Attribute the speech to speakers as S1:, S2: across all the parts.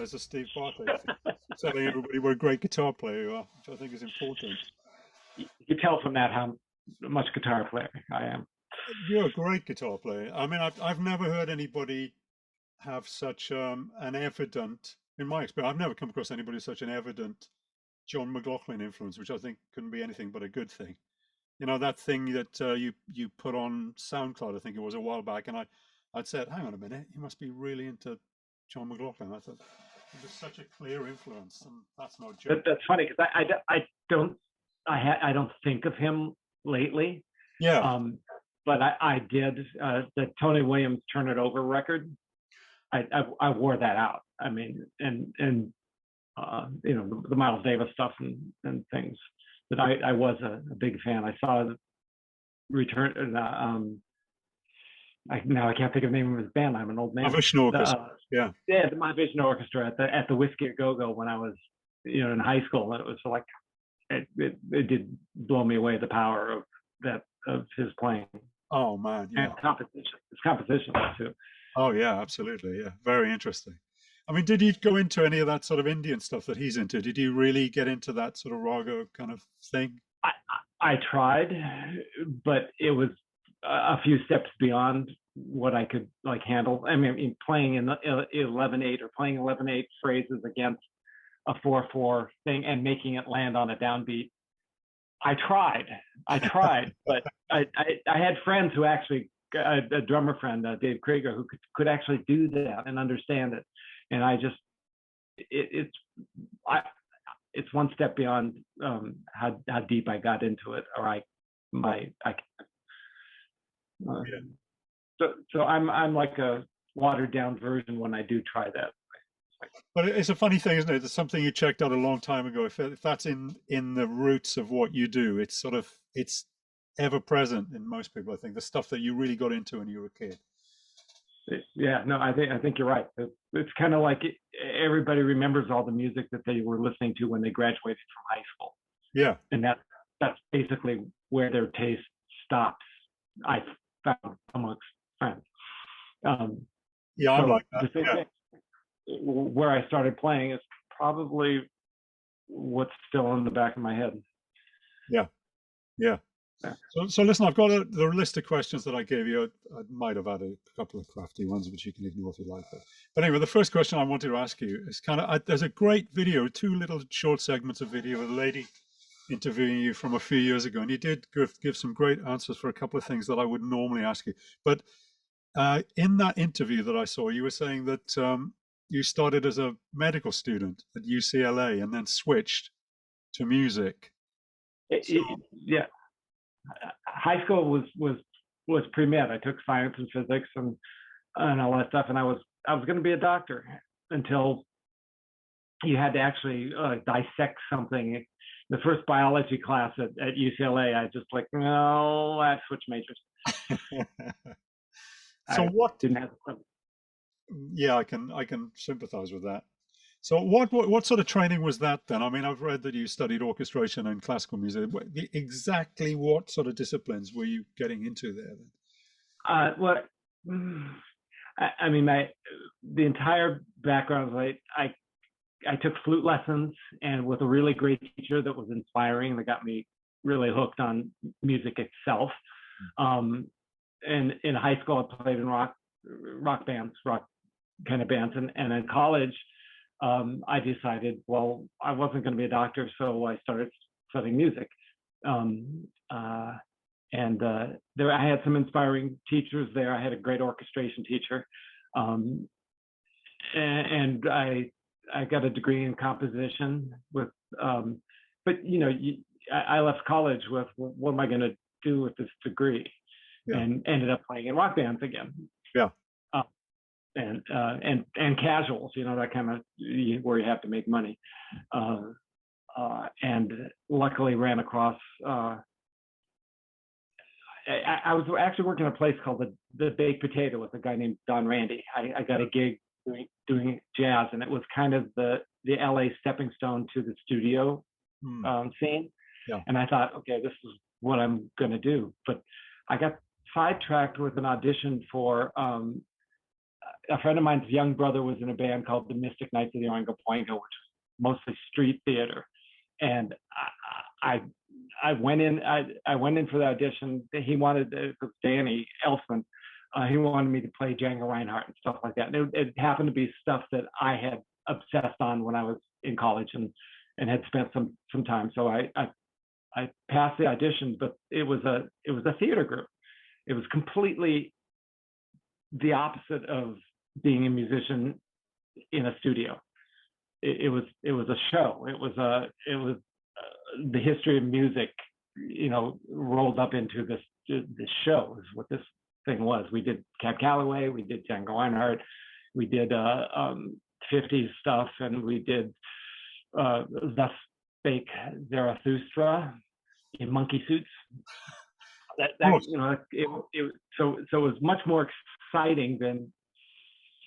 S1: as a Steve Bartek, telling everybody what a great guitar player you are, which I think is important.
S2: You tell from that how much guitar player I am.
S1: You're a great guitar player. I mean, I've never heard anybody have such an evident, in my experience, I've never come across anybody with such an evident John McLaughlin influence, which I think couldn't be anything but a good thing. You know, that thing that you put on SoundCloud, I think it was a while back, and I'd said, hang on a minute, you must be really into John McLaughlin. I thought it was such a clear influence, and that's no joke.
S2: That's funny because I don't think of him lately.
S1: Yeah.
S2: But I did the Tony Williams "Turn It Over" record. I wore that out. I mean, and you know, the Miles Davis stuff and things that I was a big fan. I saw Return. I can't think of the name of his band. I'm an old man.
S1: Mahavishnu Orchestra.
S2: Yeah, the Mahavishnu Orchestra at the Whiskey a Go Go when I was, you know, in high school. And it was like it did blow me away, the power of his playing.
S1: Oh man, yeah.
S2: And composition too.
S1: Oh yeah, absolutely, yeah. Very interesting. I mean, did you go into any of that sort of Indian stuff that he's into? Did you really get into that sort of raga kind of thing?
S2: I tried, but it was a few steps beyond what I could like handle. I mean playing in the 11/8 or playing 11/8 phrases against a 4/4 thing and making it land on a downbeat. I tried, but I had friends who actually, a drummer friend, Dave Krieger, who could actually do that and understand it. And I just, it's one step beyond how deep I got into it, or So I'm like a watered down version when I do try that.
S1: But it's a funny thing, isn't it? It's something you checked out a long time ago. If that's in the roots of what you do, it's ever present in most people. I think the stuff that you really got into when you were a kid.
S2: Yeah, no, I think you're right. It's kind of like everybody remembers all the music that they were listening to when they graduated from high school.
S1: Yeah,
S2: and that's basically where their taste stops. I found amongst friends.
S1: Yeah, I'm like that. Yeah.
S2: Where I started playing is probably what's still in the back of my head.
S1: Yeah. So listen, I've got the list of questions that I gave you. I might have had a couple of crafty ones, which you can ignore if you like. But anyway, the first question I wanted to ask you is there's a great video, 2 little short segments of video of a lady interviewing you from a few years ago, and you did give some great answers for a couple of things that I would normally ask you. But in that interview that I saw, you were saying that you started as a medical student at UCLA and then switched to music.
S2: Yeah, high school was pre-med. I took science and physics and all that stuff, and I was going to be a doctor until you had to actually dissect something. The first biology class at UCLA, I just like, no, I switched majors.
S1: So what
S2: didn't have
S1: Yeah, I can sympathize with that. So what sort of training was that then? I mean, I've read that you studied orchestration and classical music. Exactly what sort of disciplines were you getting into there then?
S2: Well, I mean, the entire background was I took flute lessons, and with a really great teacher that was inspiring, that got me really hooked on music itself. And in high school, I played in rock bands, rock kind of bands, and in college, I decided, well, I wasn't going to be a doctor, so I started studying music. And there, I had some inspiring teachers there. I had a great orchestration teacher, and I got a degree in composition with. But you know, I left college with, what am I going to do with this degree? Yeah. And ended up playing in rock bands again.
S1: Yeah.
S2: And casuals, you know, that kind of where you have to make money. And luckily ran across. I was actually working at a place called the Baked Potato with a guy named Don Randy. I got a gig doing jazz, and it was kind of the LA stepping stone to the studio scene.
S1: Yeah.
S2: And I thought, okay, this is what I'm going to do. But I got sidetracked with an audition for a friend of mine's young brother was in a band called the Mystic Knights of the Oingo Boingo, which was mostly street theater. And I went in. I went in for the audition. He wanted Danny Elfman. He wanted me to play Django Reinhardt and stuff like that. And it happened to be stuff that I had obsessed on when I was in college and had spent some time. So I passed the audition, but it was a theater group. It was completely the opposite of being a musician in a studio. It was a show. It was the history of music, rolled up into this show is what this thing was. We did Cab Calloway, we did Django Reinhardt, we did 50s stuff, and we did Thus Spake Zarathustra in monkey suits. So it was much more exciting than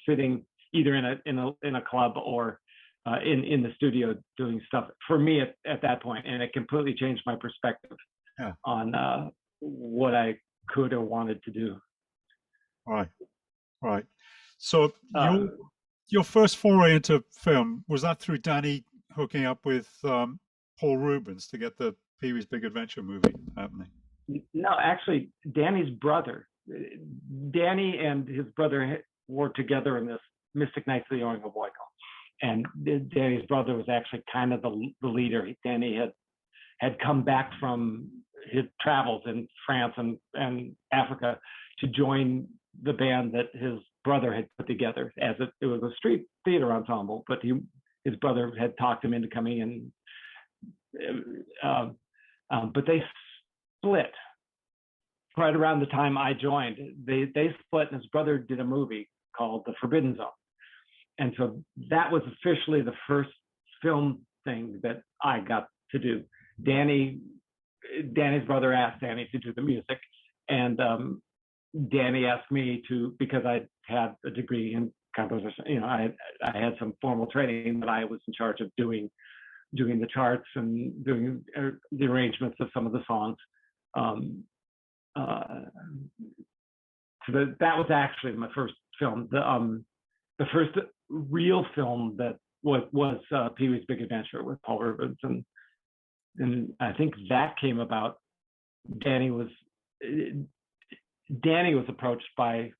S2: sitting either in a club or in the studio doing stuff for me at that point, and it completely changed my perspective on what I could or wanted to do. Right.
S1: So your first foray into film, was that through Danny hooking up with Paul Rubens to get the Pee-wee's Big Adventure movie happening?
S2: No, actually, Danny and his brother worked together in this Mystic Knights of the Oingo Boingo. And Danny's brother was actually kind of the leader. Danny had come back from his travels in France and Africa to join the band that his brother had put together. It was a street theater ensemble, but his brother had talked him into coming in. But they split right around the time I joined. They split, and his brother did a movie called The Forbidden Zone. And so that was officially the first film thing that I got to do. Danny's brother asked Danny to do the music, and Danny asked me to, because I had a degree in composition. I had some formal training, but I was in charge of doing the charts and doing the arrangements of some of the songs. So that was actually my first film. The first real film that was Pee-wee's Big Adventure with Paul Rubens, and I think that came about. Danny was approached by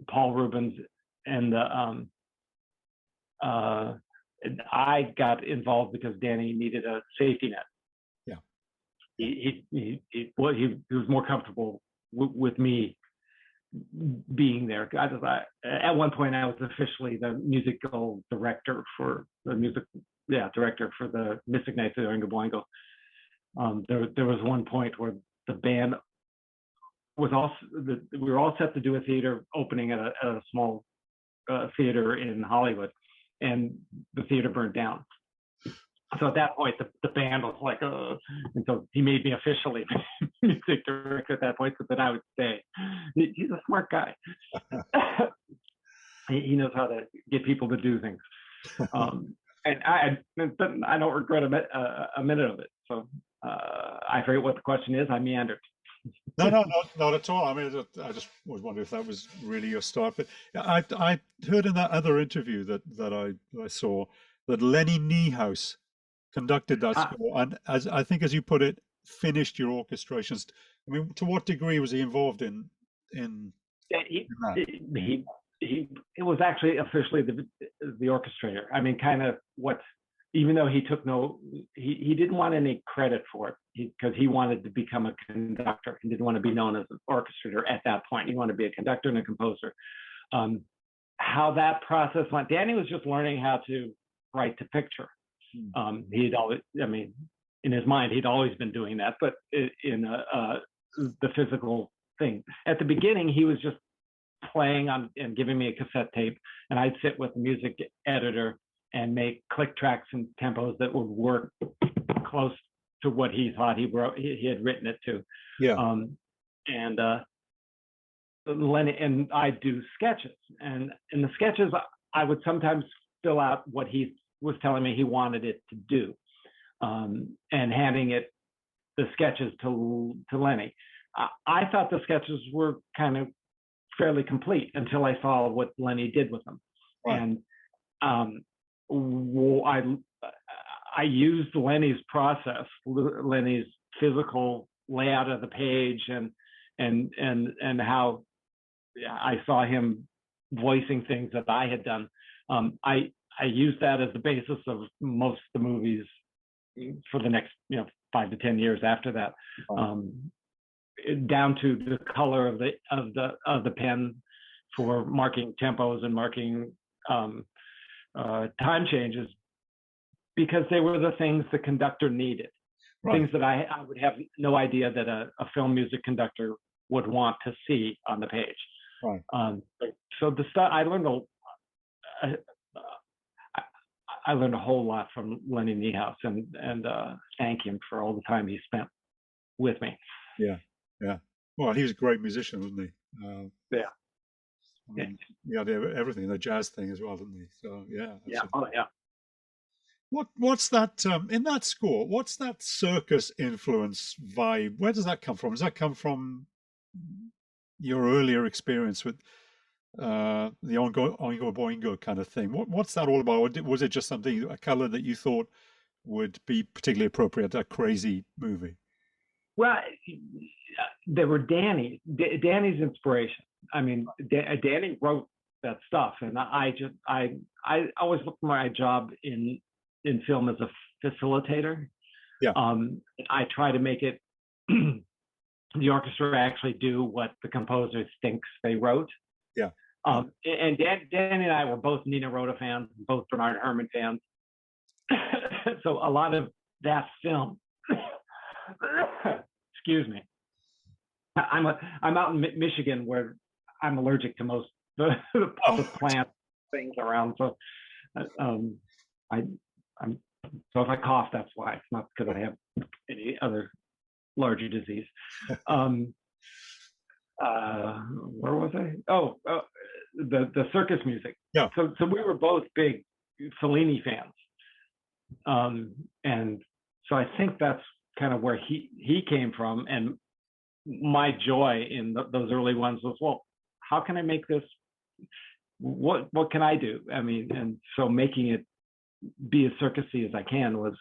S2: Paul Rubens, and I got involved because Danny needed a safety net.
S1: Yeah,
S2: he was more comfortable with me being there. At one point, I was officially the musical director for the Mystic Knights of the Oingo Boingo. There was one point where the band was we were all set to do a theater opening at a small theater in Hollywood, and the theater burned down. So at that point, the band was like, and so he made me officially music director at that point, so that I would stay. He's a smart guy. He knows how to get people to do things, and I don't regret a minute of it. So I forget what the question is. I meandered.
S1: No, not at all. I mean, I just was wondering if that was really your start. But I heard in that other interview that I saw that Lenny Niehaus conducted that score, and as you put it, finished your orchestrations. I mean, to what degree was he involved in that?
S2: It was actually officially the orchestrator. I mean, kind of even though he took he didn't want any credit for it, because he wanted to become a conductor. He didn't want to be known as an orchestrator at that point. He wanted to be a conductor and a composer. How that process went, Danny was just learning how to write to picture. He'd always, in his mind, he'd always been doing that, but in the physical thing. At the beginning, he was just playing on and giving me a cassette tape, and I'd sit with the music editor and make click tracks and tempos that would work close to what he thought he had written it to.
S1: Yeah.
S2: Lenny and I do sketches, and in the sketches, I would sometimes fill out what he was telling me he wanted it to do, and handing the sketches to Lenny. I thought the sketches were kind of fairly complete until I saw what Lenny did with them.
S1: Right.
S2: And I used Lenny's process, Lenny's physical layout of the page, and how I saw him voicing things that I had done. I used that as the basis of most of the movies for the next 5 to 10 years after that, down to the color of the pen for marking tempos and marking time changes, because they were the things the conductor needed, things that I would have no idea that a film music conductor would want to see on the page.
S1: Right.
S2: So the stuff I learned I learned a whole lot from Lenny Niehaus, and thank him for all the time he spent with me.
S1: Yeah. Well, he was a great musician, wasn't he?
S2: Yeah.
S1: Yeah, everything, the jazz thing as well, didn't he? So yeah.
S2: Yeah. Oh yeah.
S1: What's that in that score? What's that circus influence vibe? Where does that come from? Does that come from your earlier experience with the Oingo Boingo kind of thing? What's that all about? Or was it just something, a color that you thought would be particularly appropriate to a crazy movie?
S2: Well, they were Danny's inspiration. I mean, Danny wrote that stuff, and I always looked at my job in film as a facilitator.
S1: Yeah.
S2: I try to make it the orchestra actually do what the composer thinks they wrote.
S1: Yeah.
S2: And Danny and I were both Nina Rota fans, both Bernard Herrmann fans. So a lot of that film, excuse me, I'm out in Michigan where I'm allergic to most the plant things around. So so if I cough, that's why. It's not because I have any other larger disease. Where was I? Oh, the circus music.
S1: Yeah.
S2: So we were both big Fellini fans, and so I think that's kind of where he came from. And my joy in those early ones was, well, how can I make this? What can I do? I mean, and so making it be as circusy as I can was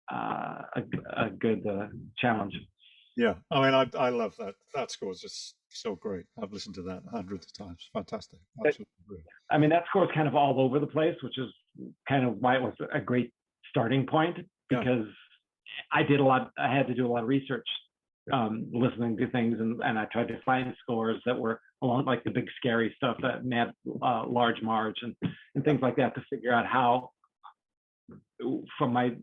S2: a good challenge.
S1: Yeah, I mean, I love that. That score is just so great. I've listened to that hundreds of times. Fantastic. Absolutely brilliant.
S2: I mean, that score is kind of all over the place, which is kind of why it was a great starting point, because I had to do a lot of research, listening to things, and I tried to find scores that were along like the big scary stuff that had large marge and things like that, to figure out how, from my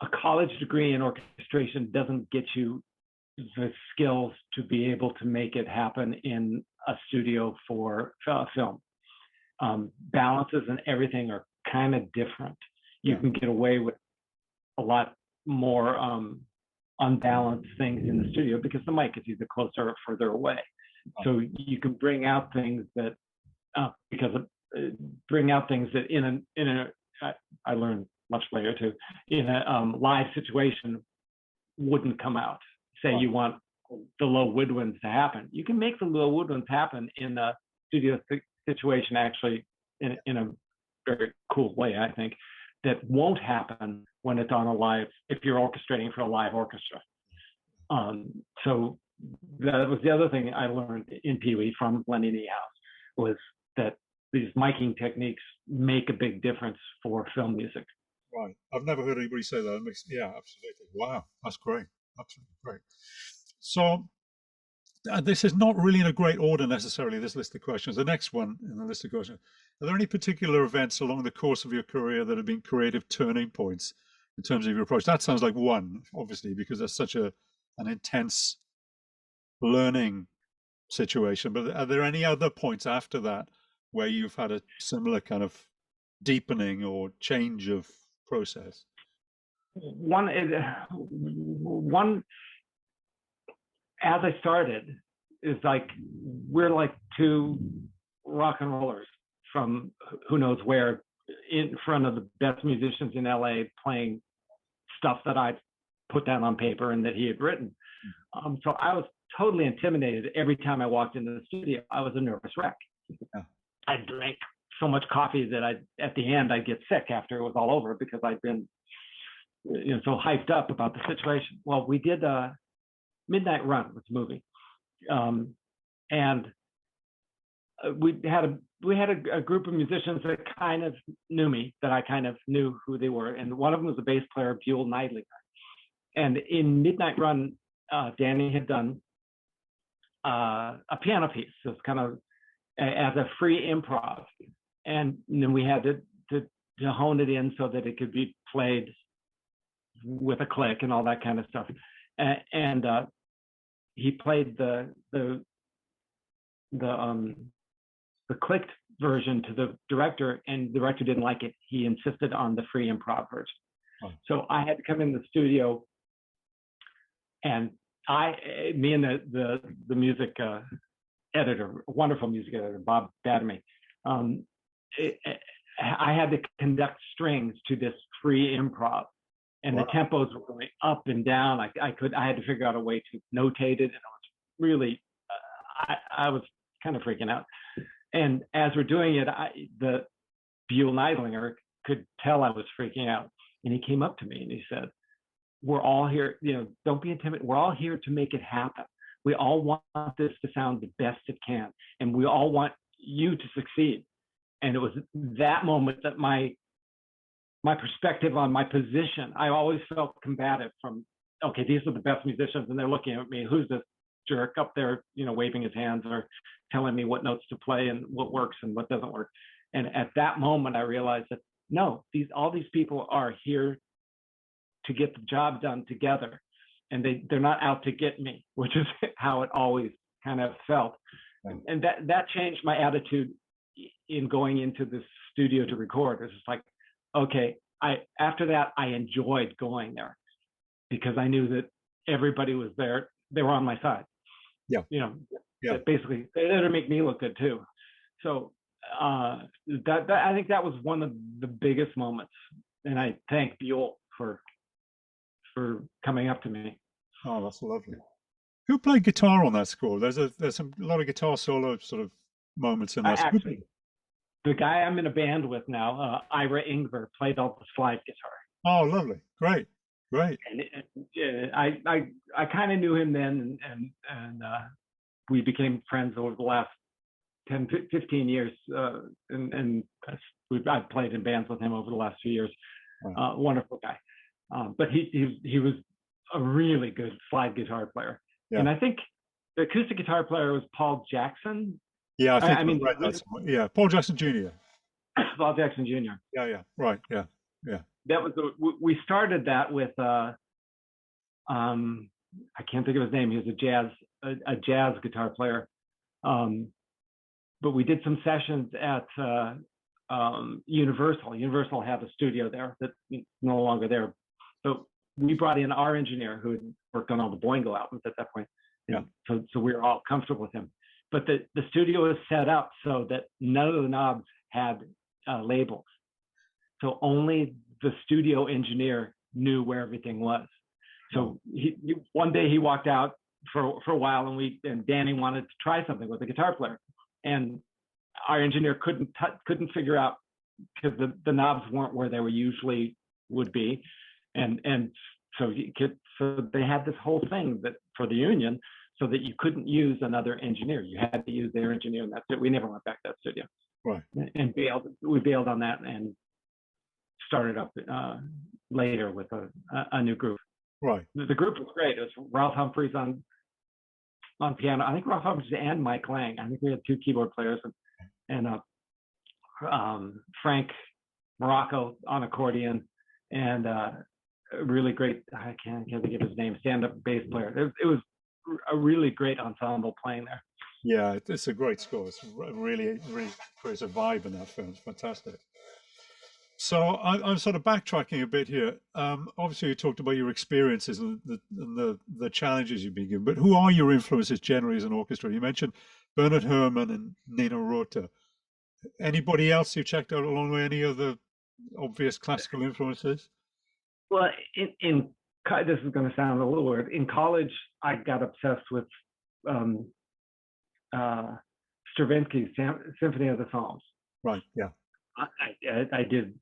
S2: a college degree in orchestration doesn't get you the skills to be able to make it happen in a studio for film. Balances and everything are kind of different. You can get away with a lot more unbalanced things in the studio because the mic is either closer or further away. So you can bring out things that I learned much later too, in a live situation wouldn't come out. Say you want the low woodwinds to happen, you can make the low woodwinds happen in a studio situation, actually in a very cool way, I think, that won't happen when it's on a live, if you're orchestrating for a live orchestra. So that was the other thing I learned in Pee Wee from Lenny Niehaus, was that these miking techniques make a big difference for film music.
S1: Right. I've never heard anybody say that. Yeah, absolutely. Wow, that's great. Absolutely great. So this is not really in a great order necessarily, this list of questions. The next one in the list of questions, are there any particular events along the course of your career that have been creative turning points in terms of your approach? That sounds like one, obviously, because there's such an intense learning situation. But are there any other points after that where you've had a similar kind of deepening or change of process?
S2: One, as I started, is like, we're like two rock and rollers from who knows where, in front of the best musicians in LA, playing stuff that I put down on paper and that he had written. So I was totally intimidated every time I walked into the studio. I was a nervous wreck.
S1: Yeah.
S2: I drank so much coffee that at the end I'd get sick after it was all over because I'd been so hyped up about the situation. Well, we did Midnight Run with the movie, and we had a group of musicians that kind of knew me, that I kind of knew who they were, and one of them was the bass player Buell Neidlinger. And in Midnight Run, Danny had done a piano piece, so it's kind of as a free improv, and then we had to hone it in so that it could be played with a click and all that kind of stuff. And he played the clicked version to the director, and the director didn't like it. He insisted on the free improv version. Oh. So I had to come in the studio, and me and the music editor, wonderful music editor, Bob Badamy, I had to conduct strings to this free improv, and wow. The tempos were going up and down. I had to figure out a way to notate it, and it was really, I was kind of freaking out. And as we're doing it, the Buell Neidlinger could tell I was freaking out, and he came up to me and he said, "We're all here, don't be intimidated. We're all here to make it happen. We all want this to sound the best it can, and we all want you to succeed." And it was that moment that my perspective on my position, I always felt combative from, okay, these are the best musicians, and they're looking at me. Who's this jerk up there, waving his hands or telling me what notes to play and what works and what doesn't work? And at that moment, I realized that no, all these people are here to get the job done together, and they're not out to get me, which is how it always kind of felt. And that changed my attitude in going into the studio to record. It's just like, okay, after that, I enjoyed going there because I knew that everybody was there. They were on my side. Yeah. Yeah. Basically, it'll make me look good too. So that I think that was one of the biggest moments, and I thank Buell for coming up to me.
S1: Oh, that's lovely. Who played guitar on that score? There's a lot of guitar solo sort of moments in that.
S2: Actually, the guy I'm in a band with now, Ira Ingvar, played all the slide guitar.
S1: Oh, lovely! Great.
S2: And I kind of knew him then, and we became friends over the last 10, 15 years, and I've played in bands with him over the last few years. Wow. Wonderful guy, but he was a really good slide guitar player. Yeah. And I think the acoustic guitar player was Paul Jackson.
S1: Yeah, I mean, right, yeah, Paul Jackson Jr.
S2: Paul Jackson Jr.
S1: Yeah, right, yeah.
S2: That was we started that with I can't think of his name. He was a jazz guitar player, but we did some sessions at Universal. Universal had a studio there that's no longer there, but we brought in our engineer who had worked on all the Boingo albums at that point. Yeah. So we were all comfortable with him. But the studio was set up so that none of the knobs had labels. So only the studio engineer knew where everything was. So one day he walked out for a while, and Danny wanted to try something with the guitar player, and our engineer couldn't figure out because the knobs weren't where they usually would be, and so they had this whole thing that for the union, so that you couldn't use another engineer. You had to use their engineer, and that's it. We never went back to that studio. Right. And we bailed on that and started up later with a new group. Right. The group was great. It was Ralph Humphreys on piano. I think Ralph Humphreys and Mike Lang. I think we had two keyboard players, and Frank Morocco on accordion, and a really great, I can't think of his name, stand-up bass player. It was a really great ensemble playing there. Yeah, it's a great score. It's really creates a vibe in that film. It's fantastic. So I'm sort of backtracking a bit here. Obviously, you talked about your experiences and the challenges you've been given, but who are your influences generally as an orchestra? You mentioned Bernard Herrmann and Nino Rota. Anybody else you checked out along with any other obvious classical influences? Well, in this is going to sound a little weird. In college, I got obsessed with Stravinsky's Symphony of the Psalms.
S1: Right. Yeah.
S2: I did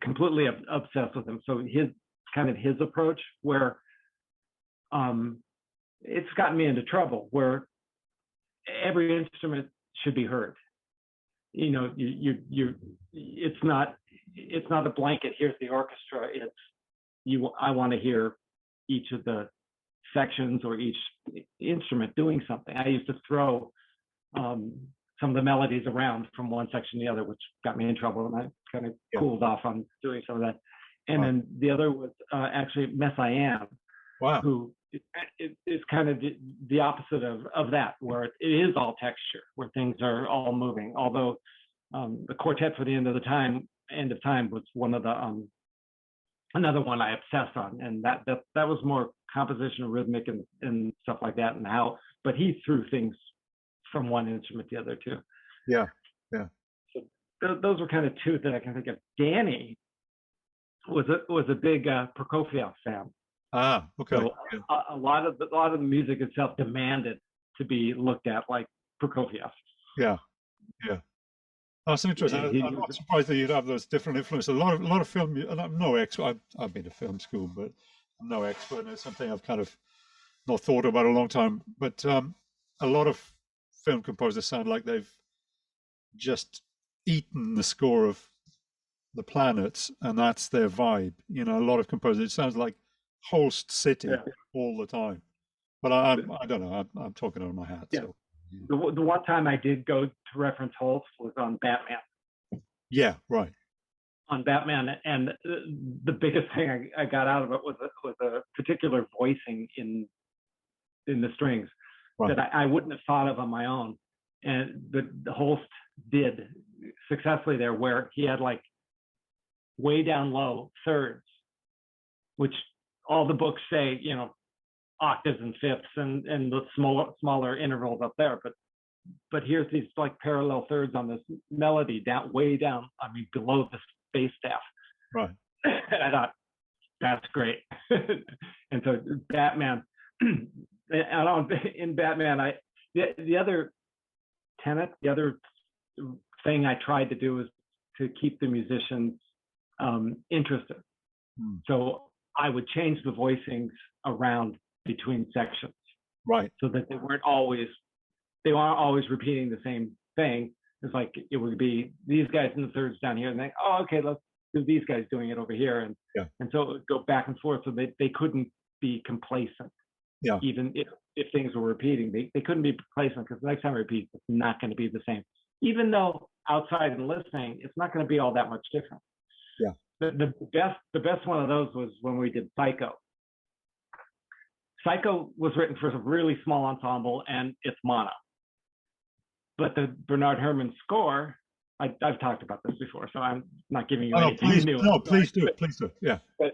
S2: completely obsessed with him. So his approach, where it's gotten me into trouble, where every instrument should be heard. You know, it's not a blanket. Here's the orchestra. I want to hear each of the sections or each instrument doing something. I used to throw some of the melodies around from one section to the other, which got me in trouble, and I kind of cooled off on doing some of that. And then the other was actually Messiaen, who is kind of the opposite of that, where it is all texture, where things are all moving. Although the Quartet for the End of Time was one of the another one I obsessed on, and that was more composition and rhythmic and stuff like that, and how. But he threw things from one instrument to the other too.
S1: Yeah.
S2: So those were kind of two that I can think of. Danny was a big Prokofiev fan.
S1: Ah, okay.
S2: So a lot of the music itself demanded to be looked at like Prokofiev.
S1: Yeah. That's interesting. I'm not surprised that you'd have those different influences. A lot of film. And I'm no expert. I've been to film school, but I'm no expert. And it's something I've kind of not thought about a long time. But a lot of film composers sound like they've just eaten the score of the planets, and that's their vibe. You know, a lot of composers, it sounds like Host City all the time. But I don't know. I'm talking out of my hat. Yeah. So.
S2: The one time I did go to reference Holst was on Batman.
S1: Yeah, right.
S2: On Batman, and the biggest thing I got out of it was a particular voicing in the strings that I wouldn't have thought of on my own, and the Holst did successfully there, where he had like way down low thirds, which all the books say, you know, octaves and fifths and the smaller intervals up there, but here's these like parallel thirds on this melody way down, I mean below the bass staff.
S1: Right.
S2: And I thought, that's great. And so Batman, in Batman, the other tenet, the other thing I tried to do was to keep the musicians interested. So I would change the voicings around between sections,
S1: right,
S2: so that they weren't always repeating the same thing. It's like it would be these guys in the thirds down here, and then okay, let's do these guys doing it over here, and so it would go back and forth, so they couldn't be complacent. Yeah, even if things were repeating, they couldn't be complacent, because the next time it repeats, it's not going to be the same. Even though outside and listening, it's not going to be all that much different.
S1: Yeah,
S2: the best one of those was when we did Psycho. Psycho was written for a really small ensemble, and it's mono. But the Bernard Herrmann score, I've talked about this before, so I'm not giving you anything new.
S1: No, please do. Yeah.
S2: But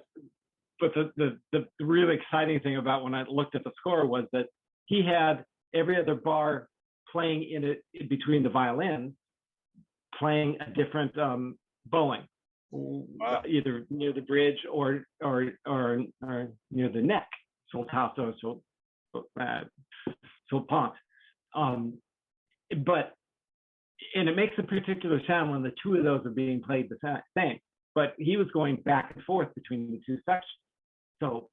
S2: the really exciting thing about when I looked at the score was that he had every other bar playing in between the violin, playing a different bowing, either near the bridge or near the neck. Soltato, Solpont. But it makes a particular sound when the two of those are being played the same. But he was going back and forth between the two sections. So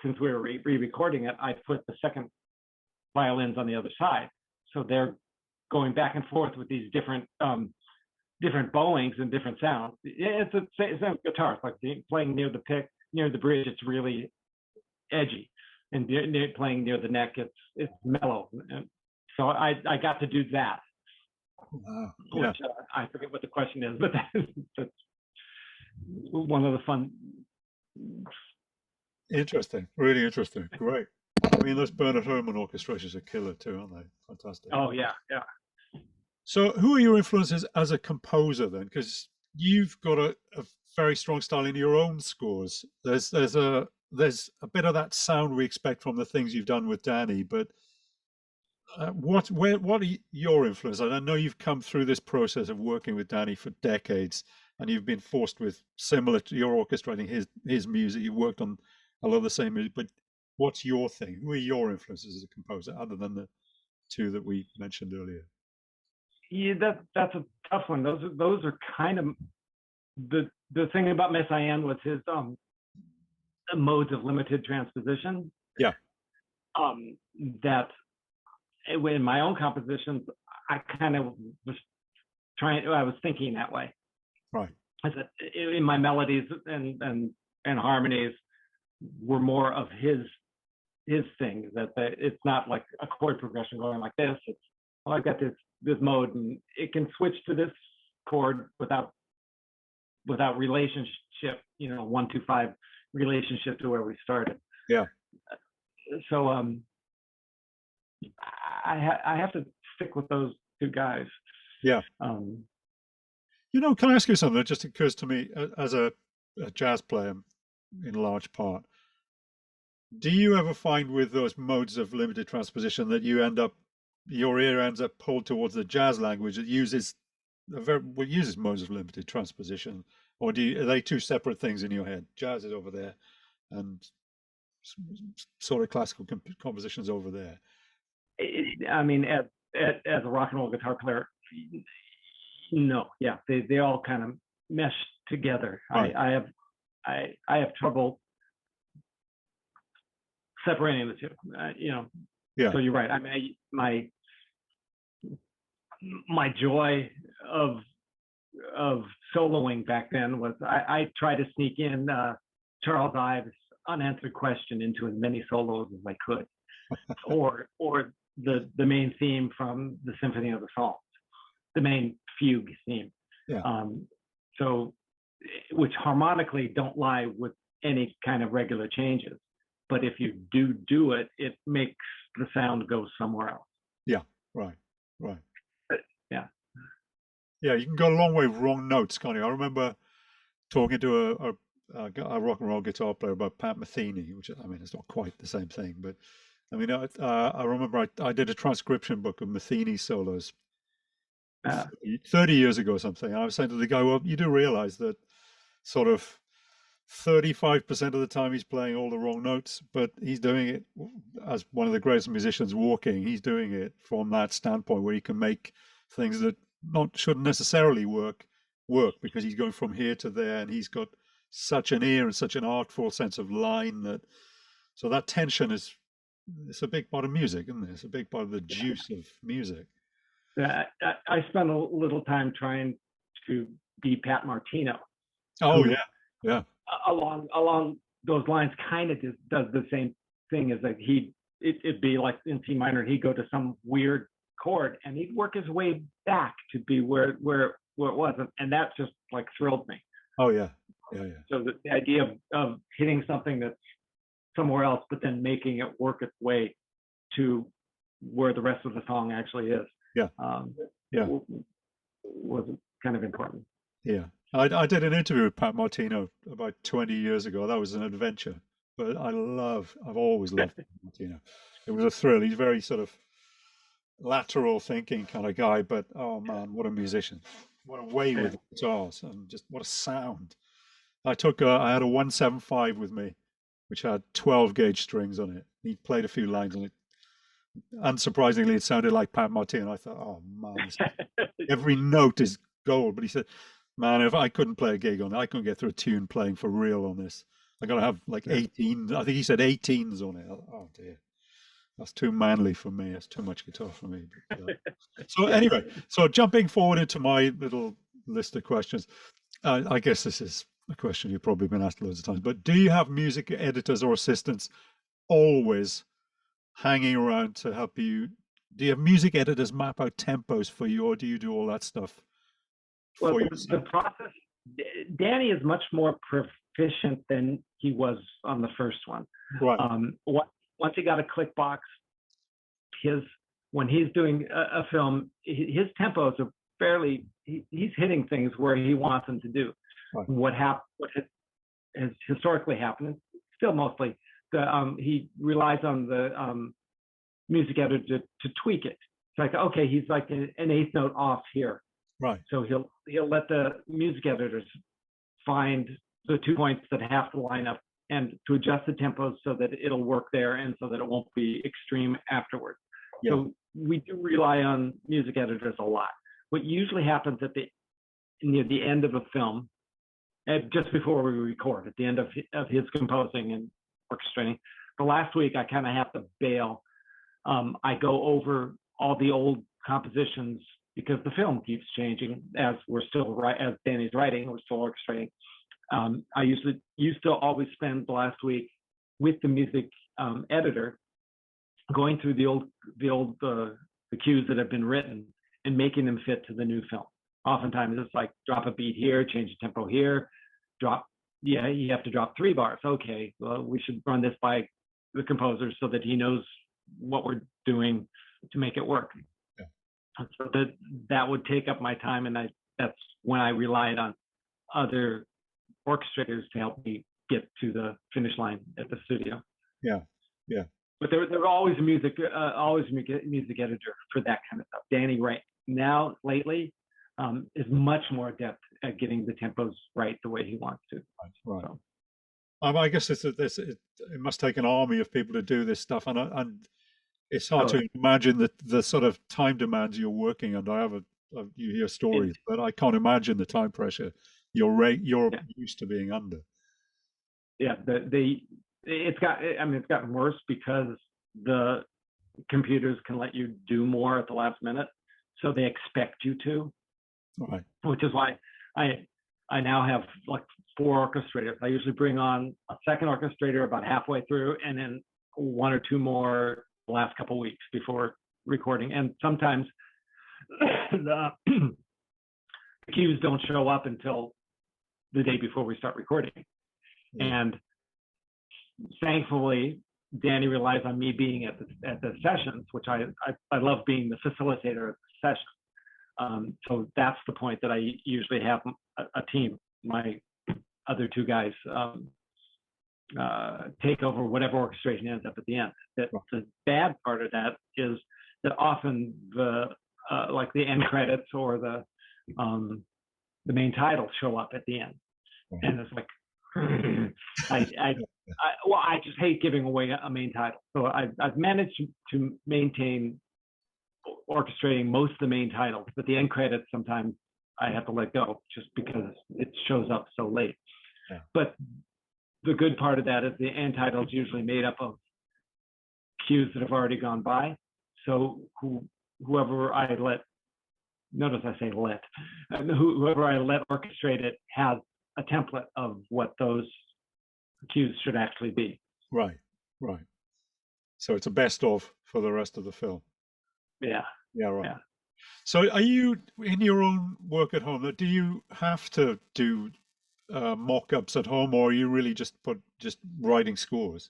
S2: since we were re-recording it, I put the second violins on the other side. So they're going back and forth with these different bowings and different sounds. It's a guitar. It's like playing near the pick, near the bridge. It's really edgy. And playing near the neck, it's mellow. And so I got to do that. Which I forget what the question is, but that's one of the fun.
S1: Interesting, really interesting, great. I mean, those Bernard Herrmann orchestrations are killer too, aren't they? Fantastic.
S2: Oh yeah.
S1: So, who are your influences as a composer then? Because you've got a very strong style in your own scores. There's a bit of that sound we expect from the things you've done with Danny, but what are your influences? I know you've come through this process of working with Danny for decades, and you've been forced with, similar to, you're orchestrating his music. You've worked on I love the same music, but what's your thing? Who are your influences as a composer, other than the two that we mentioned earlier?
S2: Yeah, that's a tough one. Those are kind of the thing about Messiaen was his modes of limited transposition.
S1: Yeah.
S2: That in my own compositions, I kind of was I was thinking that way.
S1: Right.
S2: In my melodies and harmonies were more of his thing, that it's not like a chord progression going like this. It's, well, I've got this mode and it can switch to this chord without relationship, 1, 2, 5 relationship to where we started.
S1: Yeah.
S2: So I have to stick with those two guys.
S1: Yeah. Can I ask you something that just occurs to me as a jazz player in large part? Do you ever find with those modes of limited transposition that your ear ends up pulled towards the jazz language that uses modes of limited transposition, or are they two separate things in your head? Jazz is over there, and sort of classical compositions over there.
S2: I mean, as a rock and roll guitar player, no, yeah, they all kind of mesh together. Right. I have trouble separating the two.
S1: Yeah.
S2: So you're right. I mean, my joy of soloing back then was I tried to sneak in Charles Ives' Unanswered Question into as many solos as I could, or the main theme from the Symphony of the Psalms, the main fugue theme.
S1: Yeah.
S2: So, which harmonically don't lie with any kind of regular changes, but if you do it, it makes the sound go somewhere else.
S1: Yeah. Right.
S2: Yeah.
S1: Yeah, you can go a long way with wrong notes, can't you? I remember talking to a rock and roll guitar player about Pat Metheny, which, I mean, it's not quite the same thing, but I mean, I remember I did a transcription book of Metheny solos 30 years ago or something. And I was saying to the guy, well, you do realize that sort of 35% of the time he's playing all the wrong notes, but he's doing it as one of the greatest musicians walking. He's doing it from that standpoint where he can make things that shouldn't necessarily work because he's going from here to there, and he's got such an ear and such an artful sense of line so that tension it's a big part of music, isn't it? It's a big part of the juice of music.
S2: I spent a little time trying to be Pat Martino.
S1: Oh, yeah.
S2: Along those lines, kind of just does the same thing as like it'd be like in C minor, he'd go to some weird chord and he'd work his way back to be where it was, and that just like thrilled me.
S1: Oh yeah.
S2: So the idea of hitting something that's somewhere else, but then making it work its way to where the rest of the song actually is.
S1: Yeah.
S2: Was kind of important.
S1: Yeah. I did an interview with Pat Martino about 20 years ago. That was an adventure, but I've always loved Pat Martino. It was a thrill. He's very sort of lateral thinking kind of guy, but oh man, what a musician. What a way with guitars, and just what a sound. I had a 175 with me, which had 12 gauge strings on it. He played a few lines on it. Unsurprisingly, it sounded like Pat Martino. I thought, oh man, every note is gold. But he said, man, if I couldn't play a gig on it, I couldn't get through a tune playing for real on this. I got to have like 18. I think he said 18s on it. Oh dear, that's too manly for me. That's too much guitar for me. But, so anyway, so jumping forward into my little list of questions, I guess this is a question you've probably been asked loads of times. But do you have music editors or assistants always hanging around to help you? Do you have music editors map out tempos for you, or do you do all that stuff?
S2: Well, the process, Danny is much more proficient than he was on the first one.
S1: Right.
S2: Once he got a click box, when he's doing a film, his tempos are he's hitting things where he wants them to do. Right. What has historically happened, still mostly, he relies on the music editor to tweak it. It's like, okay, he's like an eighth note off here.
S1: Right.
S2: So he'll let the music editors find the 2 points that have to line up and to adjust the tempos so that it'll work there and so that it won't be extreme afterwards.
S1: Yeah.
S2: So we do rely on music editors a lot. What usually happens near the end of a film, just before we record, at the end of his composing and orchestrating, the last week I kind of have to bail. I go over all the old compositions because the film keeps changing as as Danny's writing, we're still orchestrating. I used to always spend the last week with the music editor, going through the cues that have been written and making them fit to the new film. Oftentimes it's like drop a beat here, change the tempo here, you have to drop 3 bars. Okay, well, we should run this by the composer so that he knows what we're doing to make it work.
S1: Yeah.
S2: So that would take up my time, and that's when I relied on other orchestrators to help me get to the finish line at the studio.
S1: Yeah, yeah.
S2: But there were always a music editor for that kind of stuff. Danny right now lately is much more adept at getting the tempos right the way he wants to.
S1: Right.
S2: So.
S1: I guess it must take an army of people to do this stuff, and it's hard to imagine the sort of time demands you're working under. You hear stories, but I can't imagine the time pressure you're used to being under.
S2: Yeah, it's gotten worse because the computers can let you do more at the last minute, so they expect you to.
S1: Right.
S2: Which is why I now have like 4 orchestrators. I usually bring on a second orchestrator about halfway through, and then 1 or 2 more the last couple of weeks before recording. And sometimes the cues don't show up until the day before we start recording. And thankfully, Danny relies on me being at the sessions, which I love being the facilitator of the session. So that's the point that I usually have a team, my other 2 guys, take over whatever orchestration ends up at the end. The bad part of that is that often like the end credits or the main titles show up at the end, and it's like I just hate giving away a main title. So I've managed to maintain orchestrating most of the main titles, but the end credits sometimes I have to let go just because it shows up so late.
S1: Yeah.
S2: But the good part of that is the end title is usually made up of cues that have already gone by. So whoever I let, notice I say let, whoever I let orchestrate it has a template of what those cues should actually be.
S1: Right. So it's a best of for the rest of the film.
S2: Yeah.
S1: Yeah, right.
S2: Yeah.
S1: So are you, in your own work at home, do you have to do mock-ups at home, or are you really just writing scores?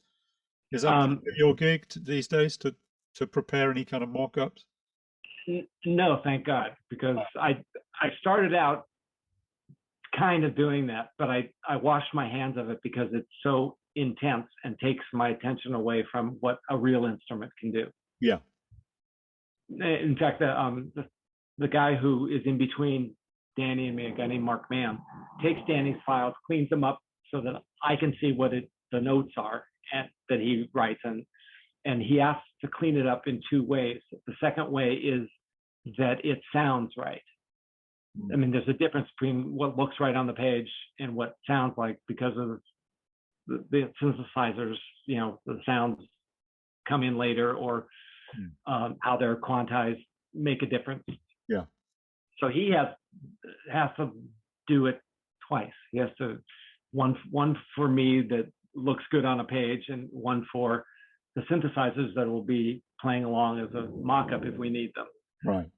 S1: Is that your gig these days to prepare any kind of mock-ups?
S2: No, thank God, because I started out kind of doing that, but I washed my hands of it because it's so intense and takes my attention away from what a real instrument can do.
S1: Yeah.
S2: In fact, the guy who is in between Danny and me, a guy named Mark Mann, takes Danny's files, cleans them up so that I can see what the notes are that he writes, and he asks to clean it up in 2 ways. The second way is that it sounds right. I mean, there's a difference between what looks right on the page and what sounds like because of the synthesizers, the sounds come in later, or how they're quantized make a difference.
S1: Yeah.
S2: So he has to do it twice. He has to one for me that looks good on a page, and one for the synthesizers that will be playing along as a mock-up if we need them.
S1: Right.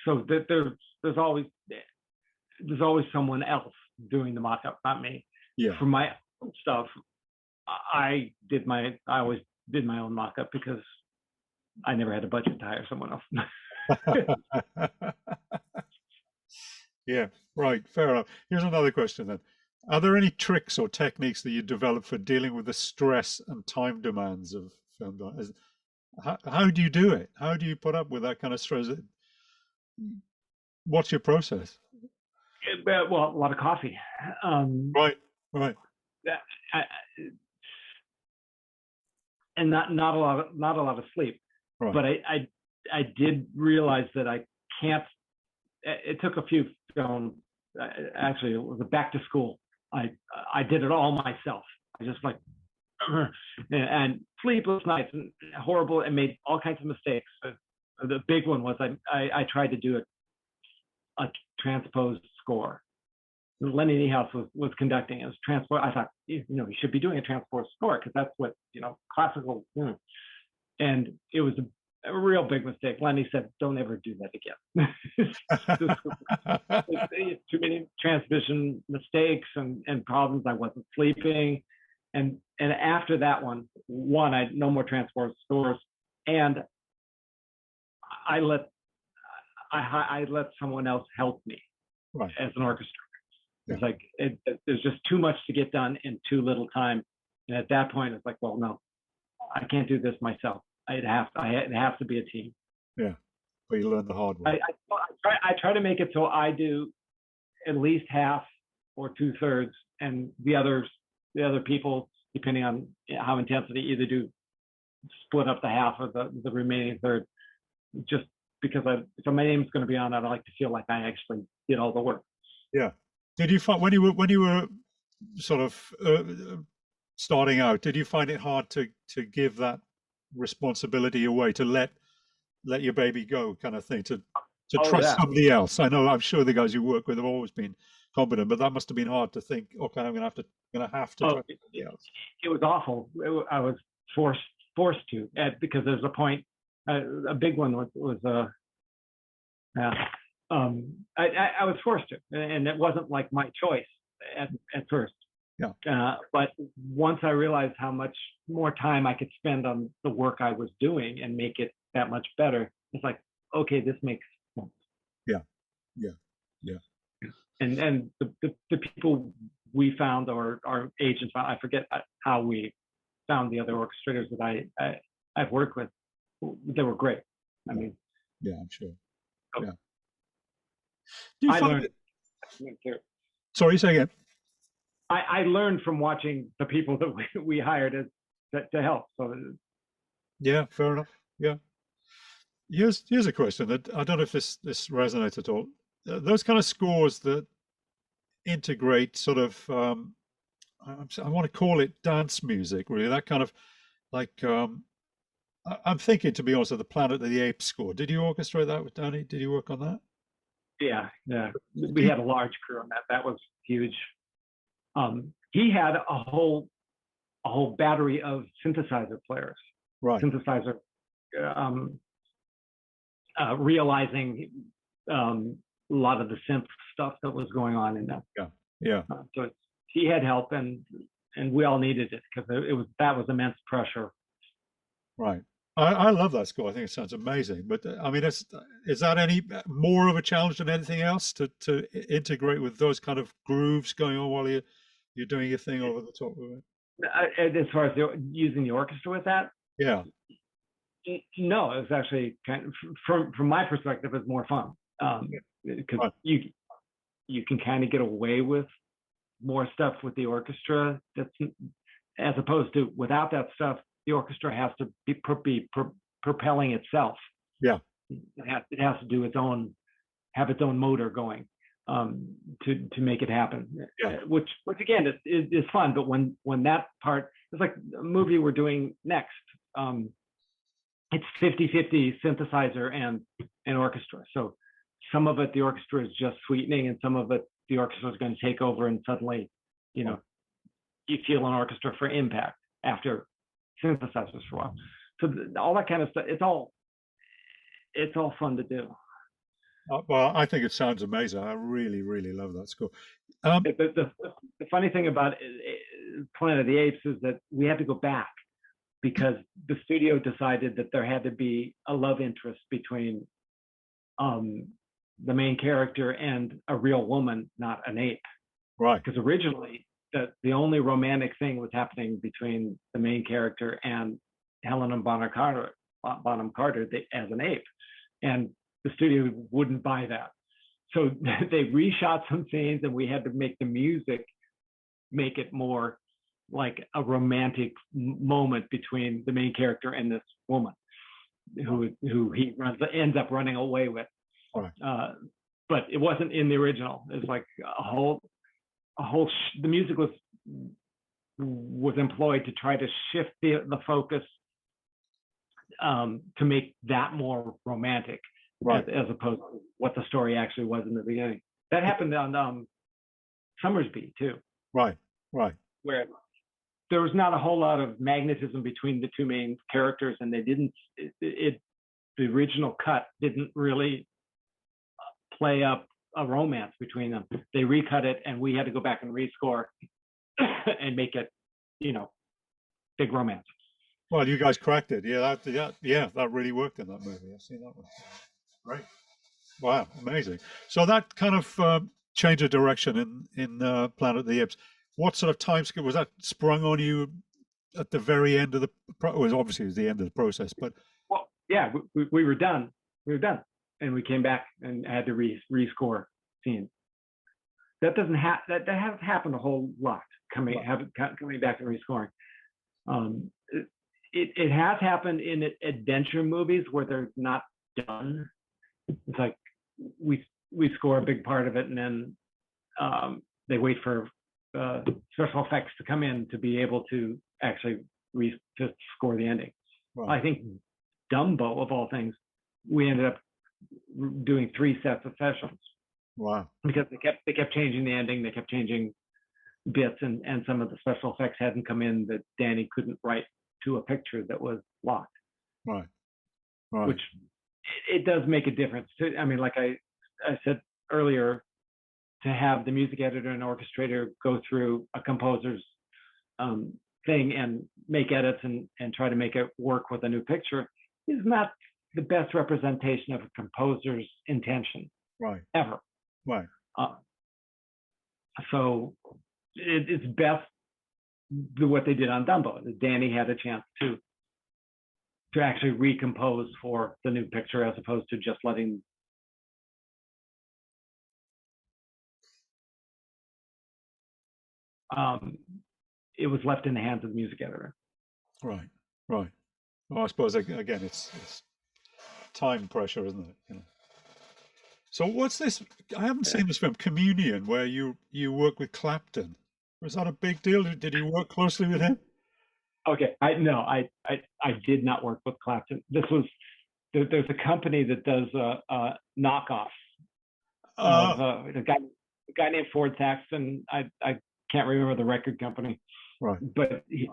S2: So there's always someone else doing the mock-up, not me.
S1: Yeah.
S2: For my own stuff, I always did my own mock-up because I never had a budget to hire someone else.
S1: Yeah, right. Fair enough. Here's another question then. Are there any tricks or techniques that you develop for dealing with the stress and time demands of film? How do you do it? How do you put up with that kind of stress? What's your process?
S2: Well, a lot of coffee.
S1: Right.
S2: I, and not a lot of sleep.
S1: Right.
S2: But I did realize that I can't. It took a few actually it was a back to school. I did it all myself. I just like and sleepless nights and horrible, and made all kinds of mistakes. The big one was I tried to do a transposed score. Lenny Niehaus was conducting. It was transpose. I thought, you should be doing a transposed score because that's what classical. And it was a real big mistake. Lenny said, "Don't ever do that again." Too many transmission mistakes and problems. I wasn't sleeping, and after that one, I had no more transposed scores, and I let someone else help me as an orchestrator. It's like there's just too much to get done in too little time, and at that point, it's like, well, no, I can't do this myself. It has to be a team. Yeah,
S1: but you learn the hard way.
S2: I try to make it so I do at least half or 2/3, and the other people, depending on how intense they either do split up the half or the remaining third. Just because if my name's going to be on it, I like to feel like I actually did all the work.
S1: Yeah. Did you find when you were sort of starting out, did you find it hard to give that responsibility away, to let your baby go, kind of thing, to trust somebody else? I'm sure the guys you work with have always been competent, but that must have been hard to think, okay, I'm gonna have to trust somebody else. It
S2: was awful. I was forced to, because there's a point. A big one was I was forced to, and it wasn't like my choice at first.
S1: Yeah.
S2: But once I realized how much more time I could spend on the work I was doing and make it that much better, it's like, okay, this makes sense.
S1: Yeah.
S2: And the people we found, or our agents, I forget how we found the other orchestrators that I've worked with. They were great. I mean,
S1: yeah, I'm sure.
S2: So,
S1: yeah. Do you find
S2: it?
S1: Sorry, say again.
S2: I learned from watching the people that we hired to help. So
S1: yeah, fair enough. Yeah. Here's a question that I don't know if this resonates at all. Those kind of scores that integrate sort of I want to call it dance music, really. That kind of like I'm thinking, to be honest, of the Planet of the Apes score. Did you orchestrate that with Danny? Did you work on that?
S2: Yeah. We had a large crew on that. That was huge. He had a whole battery of synthesizer players.
S1: Right.
S2: Synthesizer, realizing a lot of the synth stuff that was going on in that.
S1: Yeah.
S2: So he had help, and we all needed it because that was immense pressure.
S1: Right. I love that score. I think it sounds amazing. But I mean, is that any more of a challenge than anything else to integrate with those kind of grooves going on while you're doing your thing over the top of it?
S2: As far as using the orchestra with that?
S1: Yeah.
S2: No, it was actually kind of, from my perspective, it's more fun because you can kind of get away with more stuff with the orchestra. That's as opposed to without that stuff. The orchestra has to be propelling itself.
S1: Yeah,
S2: it has to do have its own motor going to make it happen.
S1: Yeah.
S2: Which again is fun, but when that part, it's like a movie we're doing next. It's 50-50 synthesizer and orchestra. So some of it the orchestra is just sweetening, and some of it the orchestra is going to take over, and suddenly you feel an orchestra for impact after synthesizers for a while. So all that kind of stuff, it's all fun to do.
S1: Well, I think it sounds amazing. I really, really love that score.
S2: The funny thing about Planet of the Apes is that we had to go back because the studio decided that there had to be a love interest between the main character and a real woman, not an ape.
S1: Right.
S2: Because originally the only romantic thing was happening between the main character and Helena Bonham Carter as an ape, and the studio wouldn't buy that. So they reshot some scenes, and we had to make the music make it more like a romantic moment between the main character and this woman who he ends up running away with.
S1: Right.
S2: But it wasn't in the original. It was like the music was employed to try to shift the focus to make that more romantic,
S1: right.
S2: as opposed to what the story actually was in the beginning. That happened on Summersby too.
S1: Right.
S2: Where there was not a whole lot of magnetism between the two main characters, and they didn't. The original cut didn't really play up a romance between them. They recut it, and we had to go back and rescore and make it, big romance.
S1: Well, you guys cracked it. Yeah, that really worked in that movie. I've seen that one. Great. Wow, amazing. So that kind of change of direction in Planet of the Apes. What sort of time scale was that sprung on you at the very end of the? Obviously, it was the end of the process, but
S2: yeah, we were done. And we came back and had to rescore scenes. That doesn't that hasn't happened a whole lot coming back and rescoring. It has happened in adventure movies where they're not done. It's like we score a big part of it, and then they wait for special effects to come in to be able to actually to score the ending. Right. I think Dumbo, of all things, we ended up doing 3 sets of sessions.
S1: Wow.
S2: Because they kept changing the ending, they kept changing bits, and some of the special effects hadn't come in that Danny couldn't write to a picture that was locked.
S1: Right.
S2: Which it does make a difference. I mean, like I said earlier, to have the music editor and orchestrator go through a composer's thing and make edits and try to make it work with a new picture is not the best representation of a composer's intention.
S1: Right.
S2: Ever.
S1: Right.
S2: So it's best what they did on Dumbo. Danny had a chance to actually recompose for the new picture, as opposed to just letting it was left in the hands of the music editor.
S1: Right. Well, I suppose again, it's time pressure, isn't it? So what's this? I haven't seen this film, Communion, where you work with Clapton. Was that a big deal? Did you work closely with him?
S2: Okay, I did not work with Clapton. There's a company that does knockoffs of a guy named Ford Saxon. I can't remember the record company,
S1: right?
S2: But he